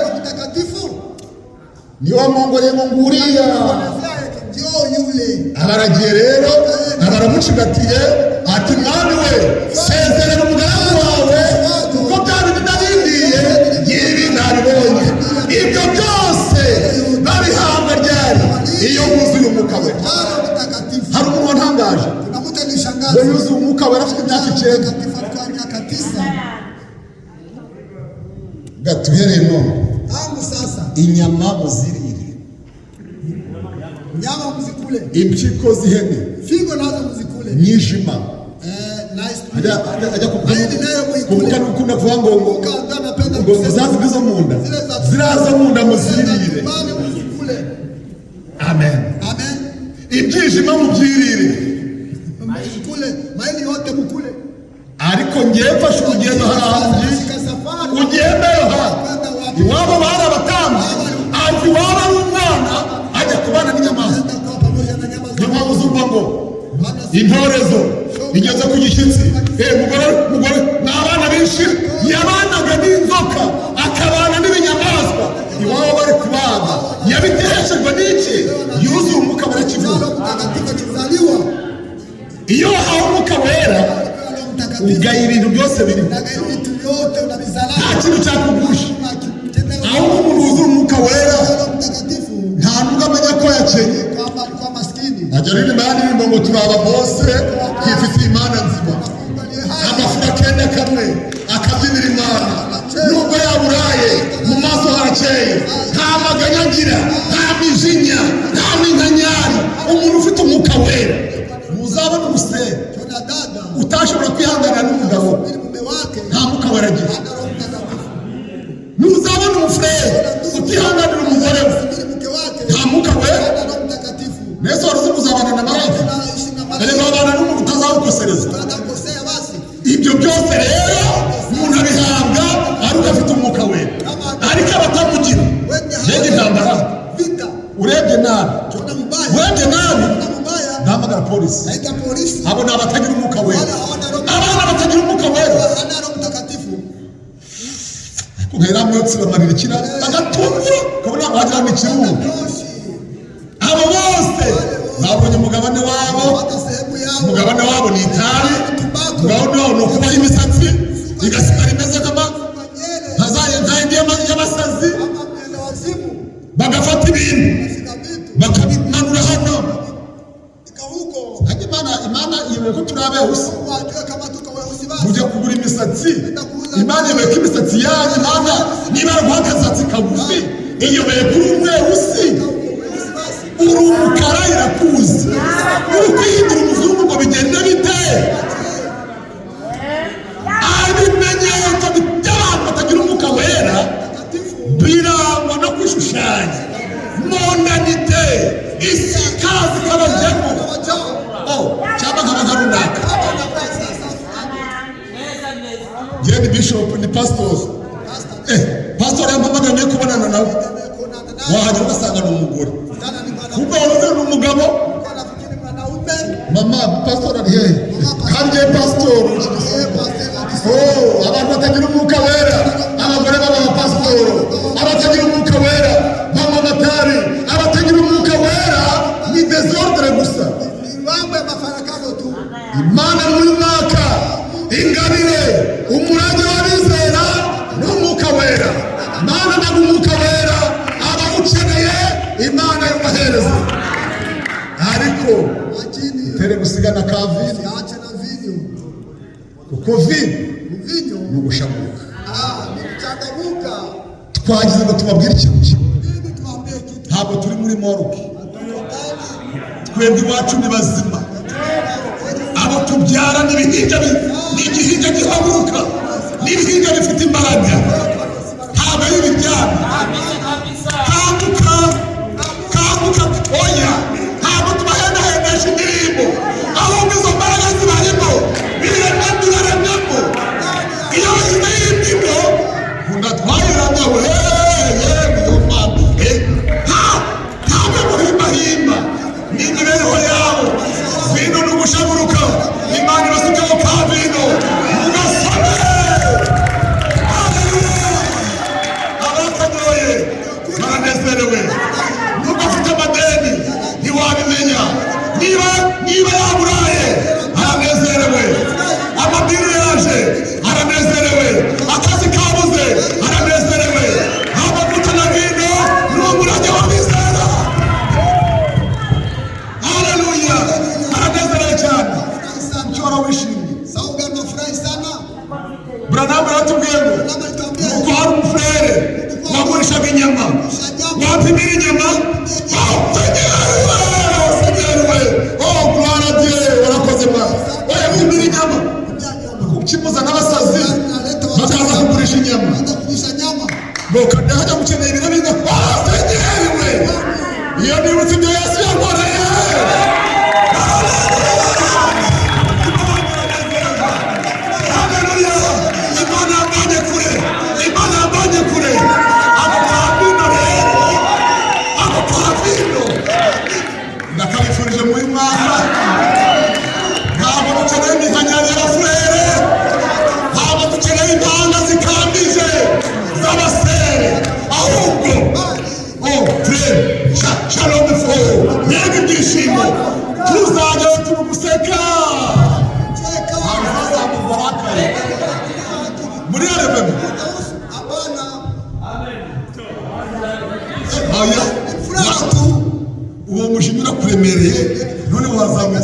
niyo mwongoreye ngo nguriya abaragiye rero abaramucigatiye ati mwami we sezerera umugaragu wawe kuko byari binarindiye ngibi nabibonye. Ibyo byose babihabwa ryari? iyo wuzuye umwuka we. Hari umuntu wantangaje ngo yuzuye umwuka we afite imyaka 9 gatuhereye none inyama muzirire, nyama muzikule, impyiko z'ihene, figo nazo muzikule, nyishima ajya kuvuga n'ukunda kuvuga ngo zazi bizo munda ziraza munda muzirire. Amen. Amen. Ibyishimo mubyirire muzikule, maili yote mukule. Ariko ngiye mfashe urugendo harambye ugendeyo iwabo bari abatambyi ati waba ari umwana ajya kubana n'inyamaswa. Niyo mpamvu uzumva ngo intorezo igeze ku gishyitsi. Mugore n'abana benshi yabanaga n'inzoka akabana n'ibinyamaswa iwabo bari kubaga. Yabiteshejwe n'iki? yuzuye umwuka wera kivuga. Iyo wahawe umwuka wera ugaya ibintu byose birimo, nta kintu cyakugusha. aho umuntu wuzuye umwuka wera nta nubwo amenya ko yakenye. ajya aririmba indirimbo ngo turaba bose twifitiye Imana nzima, amafura kenda kamwe akabyinira Imana. Nubwo yaburaye mu maso harakeye, nta maganya agira, nta mijinya, nta minkanyari. Umuntu ufite umwuka wera muzabona umusere utashobora kwihanganira n'umugabo nta mwuka wera agira. Muzabona umufurere utihanganira umugore we nta mwuka wera. Nese waruzi muzabana na marayika ariko babana n'umuntu utazawukosereza. Ibyo byose rero umuntu abihabwa ari afite umwuka wera, ariko abatamugira rege intambara. Urebye nabi ndahamagara polisi. Abo ni abatagira umwuka wera. Abana batagira umwuka wera kuhera mwotsi bamanirikira agatumvura kubona wagira n'ikirungu. Abo bose babonye umugabane wabo ni itabi, umugabane wabo ni ukubaho imisatsi igasigara imeze nk'indi y'abasazi, bagafata ibintu bakabimanura hano. Imana yemeye ko turi abehusi. Mujya kugura imisatsi, Imana yemeye ko imisatsi yanyu Imana niba araguha akasatsi kagufi iyemeye kuri umwehusi. Uri umukara irakuzi, uri kwihindura umuzungu ngo bigende bite? Ibimenyetso by'abantu batagira umwuka wera birangwa no kwishushanya, mondanite, isi ikaza ikabajya wahagera ugasanga ni umugore, Jana ni mwanaume. kumbe waruze ni umugabo. Kwa nafikiri mwanaume. Mama pastor ari hehe? Kandi pastor abantu batagira umwuka wera, abagore b'abapasitoro, abatagira umwuka wera, b'amamatari, abatagira umwuka wera ni desordre gusa. Ni mambo ya mafarakano tu. Imana muri mwaka ingabire umurage w'abizera n'umwuka wera. Mana na umwuka wera abawukeneye Imana yubahereza. Ariko Lakini tere gusigana kavini siache na vinyo. kuko vini Vinyo. ni ugushamuka. Ni kuchangamuka. Twagize ngo tubabwire ikintu kimwe, Nini tuambie kitu. ntabwo turi muri moruke, Hatuokani. twebwe iwacu ni bazima. Abo tubyara n'ibihinja n'igihinja gihaguruka, n'ibihinja bifite imbaraga, ntabwo ari ibiryana. Kanguka oya, ntabwo tubahendahendesha indirimbo, ahubwo izo mbaraga zibarimo, birememo. Iyo bashyize y'imbyino nkunda twayiramya we niyo mpamvu ntabwo muhimbahimba ni imibereho yabo. Vino ni ugushaguruka, Imana ibasukaho ka vino mugasome. Abakanyoye baranezerewe, nubwo afite amadeni ntiwabimenya. Niba yaburaye aranezerewe, amadini yaje aranezerewe, akazi kabuze aranezerewe. Amavuta na vino ni umurage w'abizera. Haleluya, aranezerewe cyane. Cyora wishimye. Sauga nafurahi sana. Branham aratubwiye ngo Kama nitambia nuko hari umufurere wagurishaga inyama, wapimira inyama senyeriwe gloire à Dieu, warakoze mwana. Wapimira inyama ukimuza n'abasazi bakaza kugurisha inyama, kulisha nyama. mukajya hajya gukenera ibintu biga senyeriwe. Iyo nibutse ibyo Yesu yankoreye. Haleluya, Imana yambanye kure, Imana yambanye kure. Abo pavino rero, abo pavino ndakabifurije muri mwaka. Ntabwo dukeneye imihanyari y'abafurere, ntabwo dukeneye impanga zikambije z'abasere, ahubwo shalom mwebwe ibyishimo tuzajyayo turi guseka. Muri arevemo Hapana. oya Furaha tu. uwo mushinga urakuremereye none wazamuka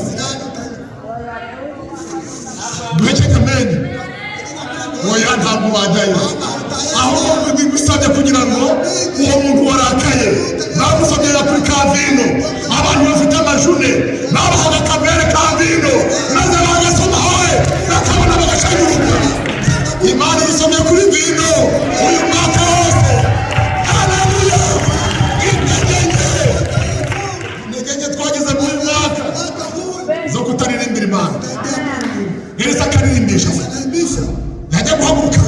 duheke kameni. Oya ntabwo wajyayo, ahubwo bigusabye kugira ngo uwo muntu warakaye bagusabye kuri ka vino. Abantu bafite amajune babahaga kamere ka vino maze bagasomaho bakabona bagashanyuruka. Imana yisomye kuri vino uyu mwaka wose. Haleluya, intege twagize muri uyu mwaka zo kutaririmbira Imana. Elisa akaririmbisha se Naibisha. yajya guhaguruka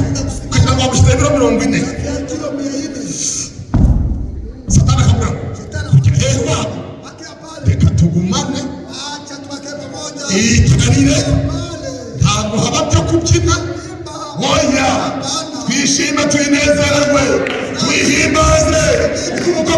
kugira ngo bamushyire ibiro 40. Kilo 400. Satani akamubwira kugira heza Bakia pale. reka tugumane Acha tubake pamoja. ikiganire, Pale. ntabwo haba byo kubyina. Oya, twishime tuyinezerewe twihimbaze kuko